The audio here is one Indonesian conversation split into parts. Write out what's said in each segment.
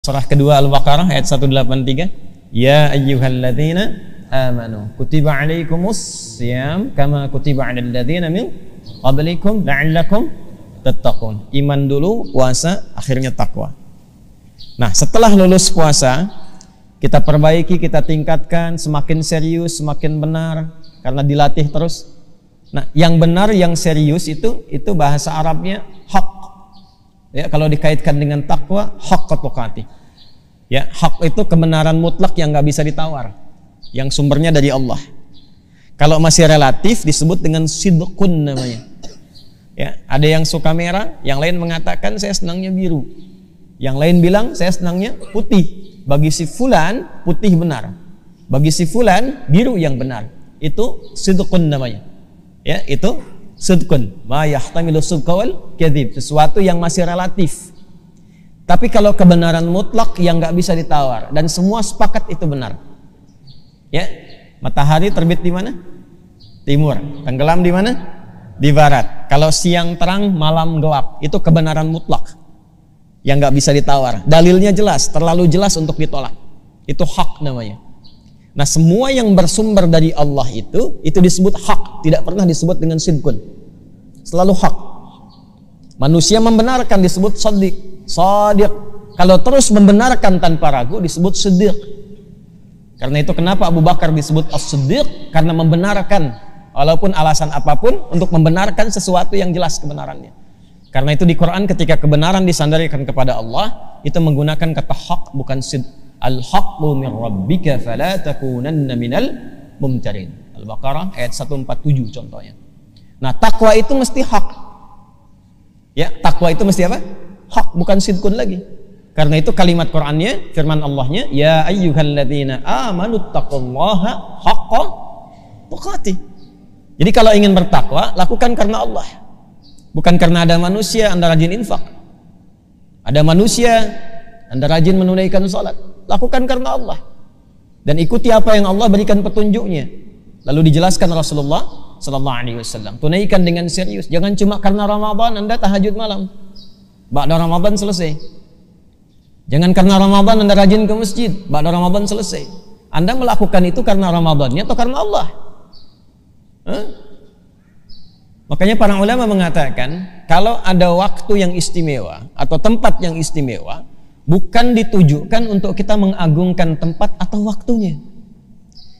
Surah kedua Al-Baqarah ayat 183. Ya ayyuhalladzina amanu kutiba alaikumus syiyam kama kutiba alal ladzina min qablikum la'allakum tattaqun. Iman dulu, puasa, akhirnya takwa. Nah, setelah lulus puasa, kita perbaiki, kita tingkatkan, semakin serius, semakin benar karena dilatih terus. Nah, yang benar, yang serius itu bahasa Arabnya haq. Ya, kalau dikaitkan dengan takwa, haqqa tuqatih. Ya, hak itu kebenaran mutlak yang nggak bisa ditawar, yang sumbernya dari Allah. Kalau masih relatif disebut dengan sidqun namanya. Ya, ada yang suka merah, yang lain mengatakan saya senangnya biru. Yang lain bilang saya senangnya putih. Bagi si fulan putih benar. Bagi si fulan biru yang benar. Itu sidqun namanya. Ya, itu sidqun. Ma yahtamilu sidqa wal kadzib, sesuatu yang masih relatif. Tapi kalau kebenaran mutlak yang nggak bisa ditawar dan semua sepakat itu benar. Ya, matahari terbit di mana? Timur. Tenggelam di mana? Di barat. Kalau siang terang, malam gelap, itu kebenaran mutlak yang nggak bisa ditawar. Dalilnya jelas, terlalu jelas untuk ditolak. Itu hak namanya. Nah, semua yang bersumber dari Allah itu disebut hak, tidak pernah disebut dengan sidqun. Selalu hak. Manusia membenarkan disebut shadiq. Kalau terus membenarkan tanpa ragu disebut siddiq. Karena itu kenapa Abu Bakar disebut as-siddiq, karena membenarkan walaupun alasan apapun untuk membenarkan sesuatu yang jelas kebenarannya. Karena itu di Quran ketika kebenaran disandarkan kepada Allah itu menggunakan kata hak, bukan sid. Al-haqqu min rabbika fala takunanna minal mumtarin. Al-Baqarah ayat 147 contohnya. Nah, takwa itu mesti hak. Ya, takwa itu mesti apa? Hak, bukan sidqun lagi. Karena itu kalimat Qur'annya, firman Allahnya, ya ayyuhalladzina amanu taqullaha haqqa tuqatih. Jadi kalau ingin bertakwa, lakukan karena Allah. Bukan karena ada manusia Anda rajin infak. Ada manusia Anda rajin menunaikan salat. Lakukan karena Allah. Dan ikuti apa yang Allah berikan petunjuknya. Lalu dijelaskan Rasulullah sallallahu alaihi wasallam. Tunaikan dengan serius. Jangan cuma karena Ramadan Anda tahajud malam. Ba'da Ramadan selesai. Jangan karena Ramadan Anda rajin ke masjid. Ba'da Ramadan selesai. Anda melakukan itu karena Ramadannya atau karena Allah? Makanya para ulama mengatakan kalau ada waktu yang istimewa atau tempat yang istimewa, bukan ditujukan untuk kita mengagungkan tempat atau waktunya,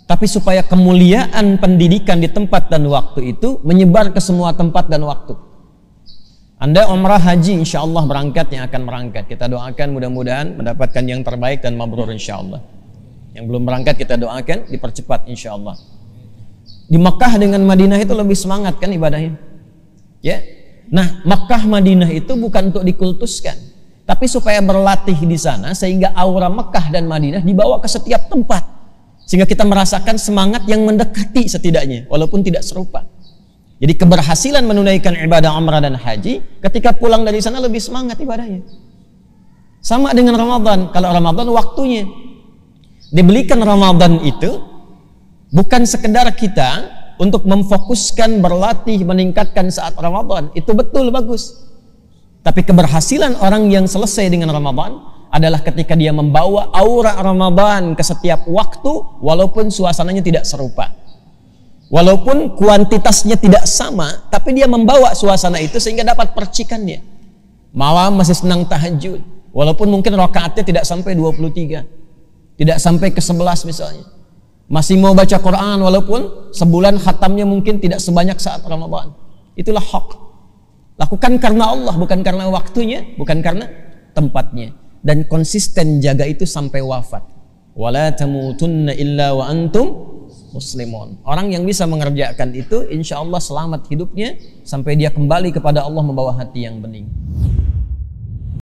tapi supaya kemuliaan pendidikan di tempat dan waktu itu menyebar ke semua tempat dan waktu. Anda umrah haji insya Allah berangkat, yang akan berangkat kita doakan mudah-mudahan mendapatkan yang terbaik dan mabrur insya Allah. Yang belum berangkat kita doakan dipercepat insya Allah. Di Makkah dengan Madinah itu lebih semangat kan ibadahnya, ya. Nah, Makkah Madinah itu bukan untuk dikultuskan, tapi supaya berlatih di sana sehingga aura Makkah dan Madinah dibawa ke setiap tempat, sehingga kita merasakan semangat yang mendekati setidaknya walaupun tidak serupa. Jadi keberhasilan menunaikan ibadah umrah dan haji ketika pulang dari sana lebih semangat ibadahnya. Sama dengan Ramadan. Kalau Ramadan waktunya dibelikan Ramadan itu bukan sekedar kita untuk memfokuskan berlatih meningkatkan saat Ramadan. Itu betul bagus. Tapi keberhasilan orang yang selesai dengan Ramadan adalah ketika dia membawa aura Ramadan ke setiap waktu walaupun suasananya tidak serupa. Walaupun kuantitasnya tidak sama, tapi dia membawa suasana itu sehingga dapat percikannya. Malam masih senang tahajud, walaupun mungkin rakaatnya tidak sampai 23, tidak sampai ke 11 misalnya. Masih mau baca Quran walaupun sebulan khatamnya mungkin tidak sebanyak saat Ramadan. Itulah hak. Lakukan karena Allah, bukan karena waktunya, bukan karena tempatnya. Dan konsisten jaga itu sampai wafat. Wala tamutunna illa wa antum muslimun. Orang yang bisa mengerjakan itu insya Allah selamat hidupnya sampai dia kembali kepada Allah membawa hati yang bening.